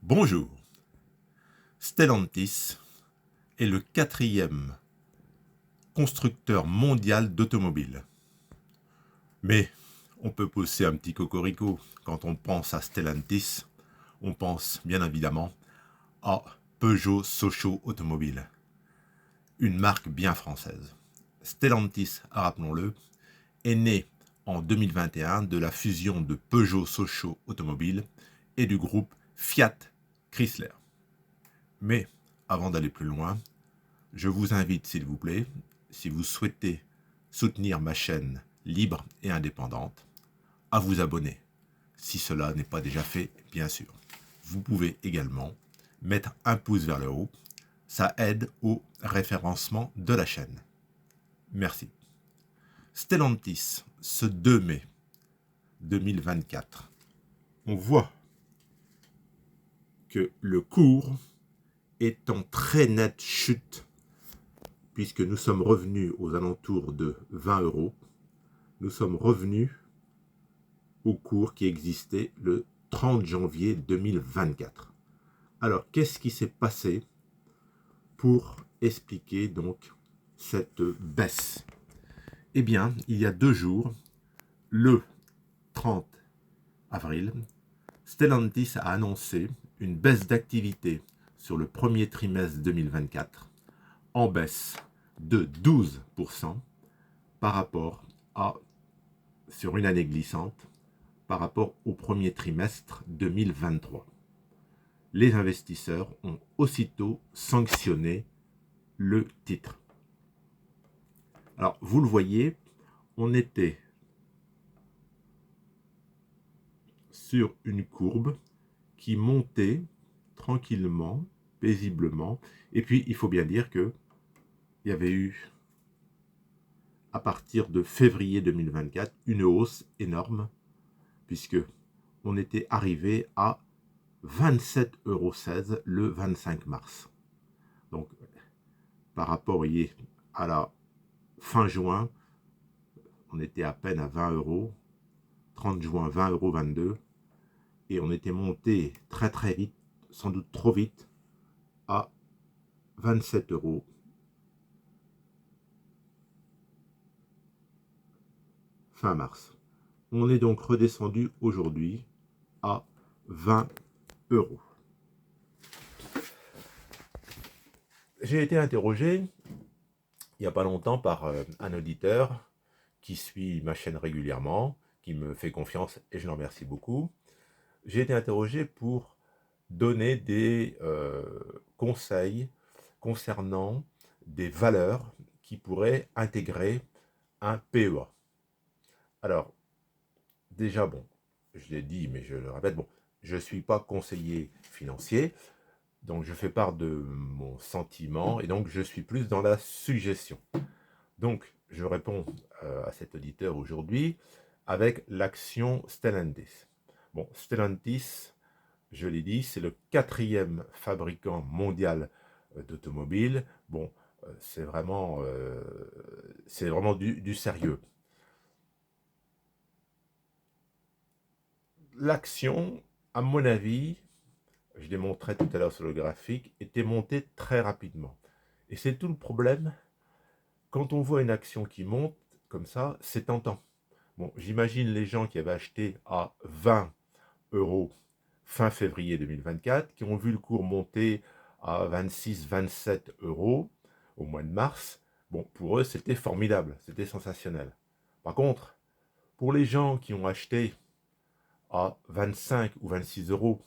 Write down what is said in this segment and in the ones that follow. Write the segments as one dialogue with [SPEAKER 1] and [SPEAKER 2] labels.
[SPEAKER 1] Bonjour. Stellantis est le quatrième constructeur mondial d'automobiles. Mais on peut pousser un petit cocorico. Quand on pense à Stellantis, on pense bien évidemment à Peugeot Sochaux Automobile, une marque bien française. Stellantis, rappelons-le, est né en 2021 de la fusion de Peugeot Sochaux Automobile et du groupe Fiat Chrysler. Mais avant d'aller plus loin, je vous invite, s'il vous plaît, si vous souhaitez soutenir ma chaîne libre et indépendante, à vous abonner. Si cela n'est pas déjà fait, bien sûr. Vous pouvez également mettre un pouce vers le haut. Ça aide au référencement de la chaîne. Merci. Stellantis, ce 2 mai 2024, on voit que le cours est en très nette chute puisque nous sommes revenus aux alentours de 20 euros. Nous sommes revenus au cours qui existait le 30 janvier 2024. Alors, qu'est-ce qui s'est passé pour expliquer donc cette baisse? Eh bien, il y a 2 jours, le 30 avril, Stellantis a annoncé une baisse d'activité sur le premier trimestre 2024 en baisse de 12% par rapport à, sur une année glissante, par rapport au premier trimestre 2023. Les investisseurs ont aussitôt sanctionné le titre. Alors, vous le voyez, on était sur une courbe qui montait tranquillement, paisiblement. Et puis, il faut bien dire qu'il y avait eu, à partir de février 2024, une hausse énorme, puisque on était arrivé à 27,16 € le 25 mars. Donc, par rapport à la fin juin, on était à peine à 20 euros. 30 juin, 20,22 €. Et on était monté très très vite, sans doute trop vite, à 27 € fin mars. On est donc redescendu aujourd'hui à 20 €. J'ai été interrogé il n'y a pas longtemps par un auditeur qui suit ma chaîne régulièrement, qui me fait confiance et je l'en remercie beaucoup. J'ai été interrogé pour donner des conseils concernant des valeurs qui pourraient intégrer un PEA. Alors, déjà, bon, je l'ai dit, mais je le répète, bon, je ne suis pas conseiller financier, donc je fais part de mon sentiment, et donc je suis plus dans la suggestion. Donc, je réponds à cet auditeur aujourd'hui avec l'action Stellantis. Bon, Stellantis, je l'ai dit, c'est le quatrième fabricant mondial d'automobiles. Bon, c'est vraiment du sérieux. L'action, à mon avis, je l'ai montré tout à l'heure sur le graphique, était montée très rapidement. Et c'est tout le problème. Quand on voit une action qui monte comme ça, c'est tentant. Bon, j'imagine les gens qui avaient acheté à 20 € fin février 2024, qui ont vu le cours monter à 26-27 € au mois de mars. Bon, pour eux, c'était formidable, c'était sensationnel. Par contre, pour les gens qui ont acheté à 25 ou 26 €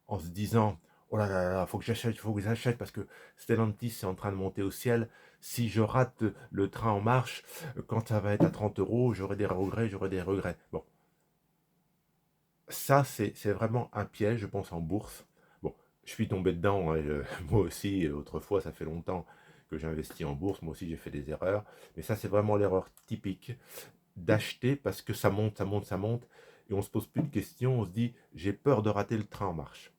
[SPEAKER 1] en se disant « Oh là là là, faut que j'achète parce que Stellantis est en train de monter au ciel. Si je rate le train en marche, quand ça va être à 30 €, j'aurai des regrets. » Bon, ça, c'est vraiment un piège, je pense, en bourse. Bon, je suis tombé dedans, hein, moi aussi, autrefois, ça fait longtemps que j'investis en bourse, moi aussi j'ai fait des erreurs, mais ça c'est vraiment l'erreur typique d'acheter parce que ça monte, et on se pose plus de questions, on se dit j'ai peur de rater le train en marche.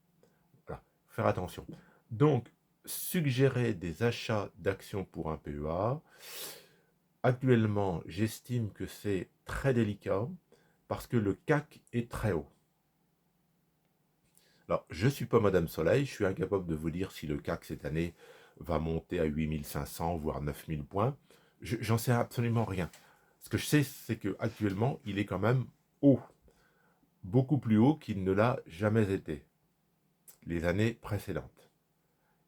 [SPEAKER 1] Voilà, faire attention. Donc, suggérer des achats d'actions pour un PEA, actuellement, j'estime que c'est très délicat parce que le CAC est très haut. Alors, je ne suis pas Madame Soleil, je suis incapable de vous dire si le CAC cette année va monter à 8500, voire 9000 points. J'en sais absolument rien. Ce que je sais, c'est qu'actuellement, il est quand même haut, beaucoup plus haut qu'il ne l'a jamais été les années précédentes.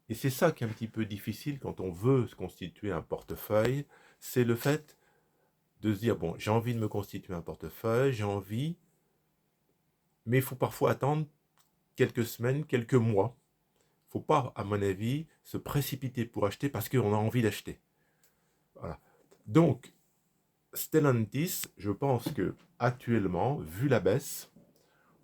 [SPEAKER 1] Et c'est ça qui est un petit peu difficile quand on veut se constituer un portefeuille, c'est le fait de se dire, bon, j'ai envie de me constituer un portefeuille, j'ai envie, mais il faut parfois attendre quelques semaines, quelques mois. Il ne faut pas, à mon avis, se précipiter pour acheter parce qu'on a envie d'acheter. Voilà. Donc, Stellantis, je pense que actuellement, vu la baisse,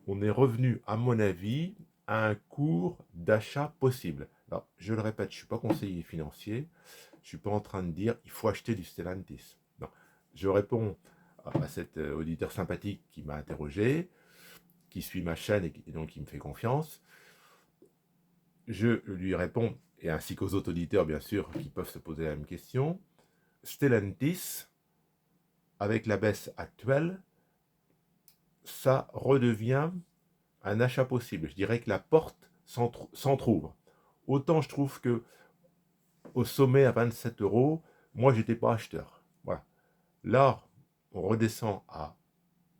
[SPEAKER 1] on est revenu, à mon avis, à un cours d'achat possible. Alors, je le répète, je ne suis pas conseiller financier, je ne suis pas en train de dire il faut acheter du Stellantis. Non. Je réponds à cet auditeur sympathique qui m'a interrogé, qui suit ma chaîne et donc qui me fait confiance. Je lui réponds, et ainsi qu'aux autres auditeurs, bien sûr, qui peuvent se poser la même question. Stellantis, avec la baisse actuelle, ça redevient un achat possible. Je dirais que la porte s'entrouvre. Autant je trouve que au sommet à 27 euros, moi, j'étais pas acheteur. Voilà. Là, on redescend à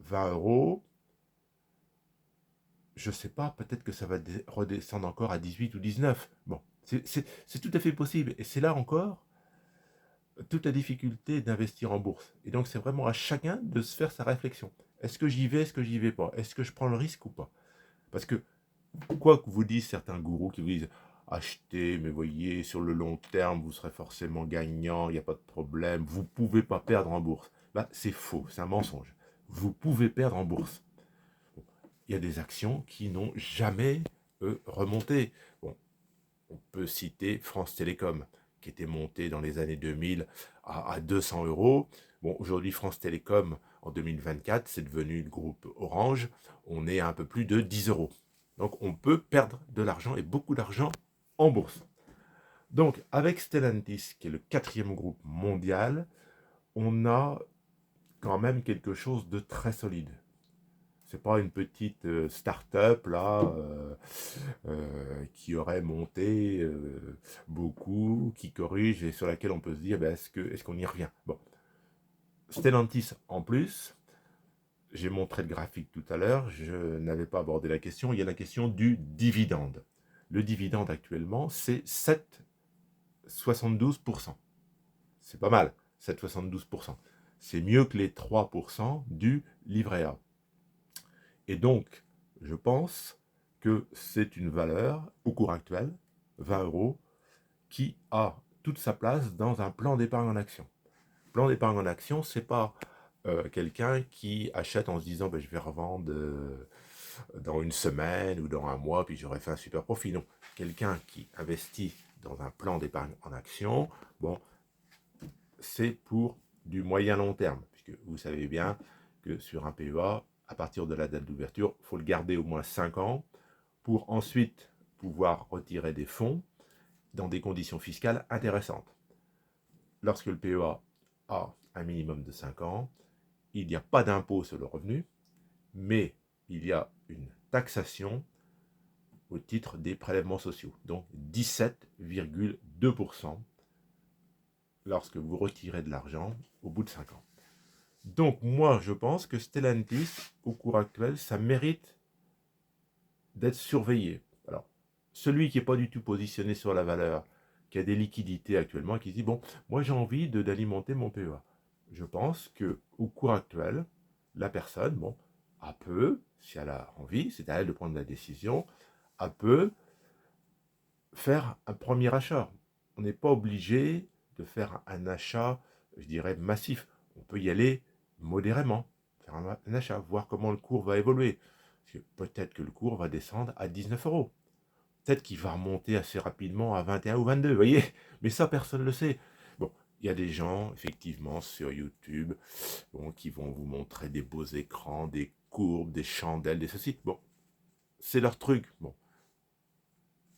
[SPEAKER 1] 20 euros. Je sais pas, peut-être que ça va redescendre encore à 18 ou 19. Bon, c'est tout à fait possible. Et c'est là encore toute la difficulté d'investir en bourse. Et donc, c'est vraiment à chacun de se faire sa réflexion. Est-ce que j'y vais, est-ce que j'y vais pas? Est-ce que je prends le risque ou pas? Parce que, quoi que vous disent certains gourous qui vous disent achetez, mais voyez, sur le long terme, vous serez forcément gagnant, il n'y a pas de problème, vous ne pouvez pas perdre en bourse. Bah, c'est faux, c'est un mensonge. Vous pouvez perdre en bourse. Il y a des actions qui n'ont jamais remonté. Bon, on peut citer France Télécom, qui était montée dans les années 2000 à 200 euros. Bon, aujourd'hui, France Télécom, en 2024, c'est devenu le groupe Orange. On est à un peu plus de 10 euros. Donc, on peut perdre de l'argent et beaucoup d'argent en bourse. Donc, avec Stellantis, qui est le 4e groupe mondial, on a quand même quelque chose de très solide. C'est pas une petite start-up là qui aurait monté beaucoup, qui corrige et sur laquelle on peut se dire ben, est-ce qu'on y revient. Bon, Stellantis en plus, j'ai montré le graphique tout à l'heure, je n'avais pas abordé la question, il y a la question du dividende. Le dividende actuellement, c'est 7,72%. C'est pas mal, 7,72%. C'est mieux que les 3% du livret A. Et donc, je pense que c'est une valeur, au cours actuel, 20 euros, qui a toute sa place dans un plan d'épargne en action. Plan d'épargne en action, c'est pas quelqu'un qui achète en se disant ben, je vais revendre dans une semaine ou dans un mois, puis j'aurai fait un super profit. Non, quelqu'un qui investit dans un plan d'épargne en action, bon, c'est pour du moyen long terme, puisque vous savez bien que sur un PEA, à partir de la date d'ouverture, il faut le garder au moins 5 ans pour ensuite pouvoir retirer des fonds dans des conditions fiscales intéressantes. Lorsque le PEA a un minimum de 5 ans, il n'y a pas d'impôt sur le revenu, mais il y a une taxation au titre des prélèvements sociaux, donc 17,2% lorsque vous retirez de l'argent au bout de 5 ans. Donc moi, je pense que Stellantis, au cours actuel, ça mérite d'être surveillé. Alors, celui qui n'est pas du tout positionné sur la valeur, qui a des liquidités actuellement, qui se dit, bon, moi j'ai envie d'alimenter mon PEA. Je pense qu'au cours actuel, la personne, bon, elle peut, si elle a envie, c'est à elle de prendre la décision, elle peut faire un premier achat. On n'est pas obligé de faire un achat, je dirais, massif. On peut y aller modérément, faire un achat, voir comment le cours va évoluer. Peut-être que le cours va descendre à 19 euros. Peut-être qu'il va remonter assez rapidement à 21 ou 22, vous voyez. Mais ça, personne ne le sait. Bon, il y a des gens, effectivement, sur YouTube, bon, qui vont vous montrer des beaux écrans, des courbes, des chandelles, des ceci. Bon, c'est leur truc. Bon,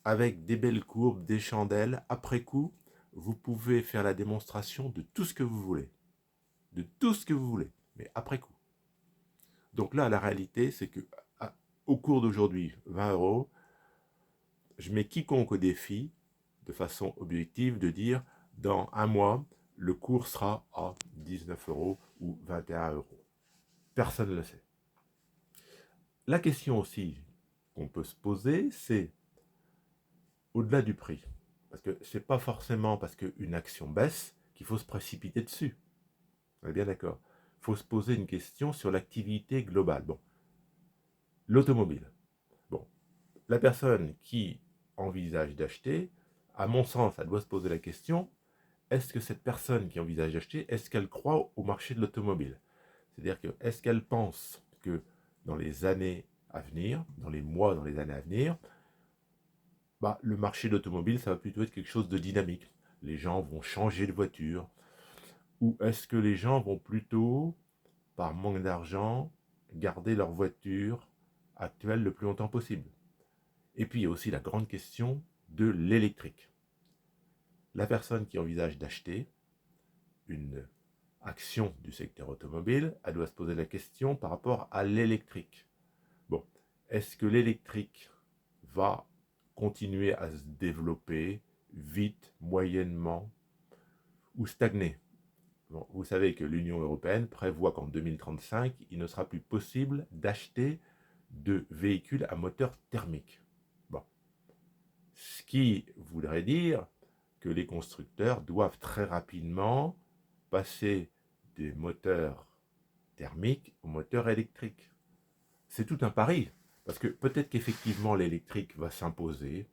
[SPEAKER 1] avec des belles courbes, des chandelles, après coup, vous pouvez faire la démonstration de tout ce que vous voulez. De tout ce que vous voulez, mais après coup. Donc là, la réalité, c'est que au cours d'aujourd'hui, 20 euros, je mets quiconque au défi, de façon objective, de dire dans un mois, le cours sera à 19 euros ou 21 euros. Personne ne le sait. La question aussi qu'on peut se poser, c'est au-delà du prix. Parce que ce n'est pas forcément parce qu'une action baisse qu'il faut se précipiter dessus. On est bien d'accord. Il faut se poser une question sur l'activité globale. Bon, l'automobile. Bon, la personne qui envisage d'acheter, à mon sens, elle doit se poser la question, est-ce que cette personne qui envisage d'acheter, est-ce qu'elle croit au marché de l'automobile? C'est-à-dire que, est-ce qu'elle pense que dans les années à venir, dans les mois, dans les années à venir, le marché de l'automobile, ça va plutôt être quelque chose de dynamique. Les gens vont changer de voiture. Ou est-ce que les gens vont plutôt, par manque d'argent, garder leur voiture actuelle le plus longtemps possible? Et puis il y a aussi la grande question de l'électrique. La personne qui envisage d'acheter une action du secteur automobile, elle doit se poser la question par rapport à l'électrique. Bon, est-ce que l'électrique va continuer à se développer vite, moyennement ou stagner? Bon, vous savez que l'Union européenne prévoit qu'en 2035, il ne sera plus possible d'acheter de véhicules à moteur thermique. Bon. Ce qui voudrait dire que les constructeurs doivent très rapidement passer des moteurs thermiques aux moteurs électriques. C'est tout un pari, parce que peut-être qu'effectivement l'électrique va s'imposer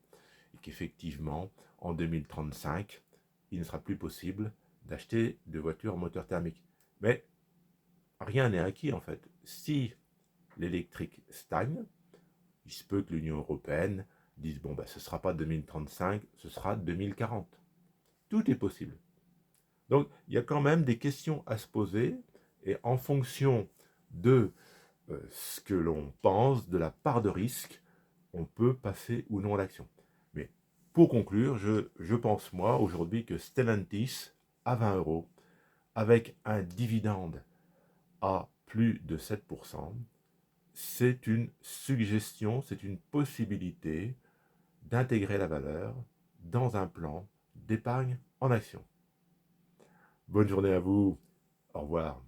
[SPEAKER 1] et qu'effectivement en 2035, il ne sera plus possible d'acheter de voitures à moteur thermique. Mais rien n'est acquis en fait. Si l'électrique stagne, il se peut que l'Union européenne dise bon, ce ne sera pas 2035, ce sera 2040. Tout est possible. Donc il y a quand même des questions à se poser et en fonction de ce que l'on pense, de la part de risque, on peut passer ou non à l'action. Mais pour conclure, je pense moi aujourd'hui que Stellantis à 20 euros, avec un dividende à plus de 7%, c'est une suggestion, c'est une possibilité d'intégrer la valeur dans un plan d'épargne en action. Bonne journée à vous, au revoir.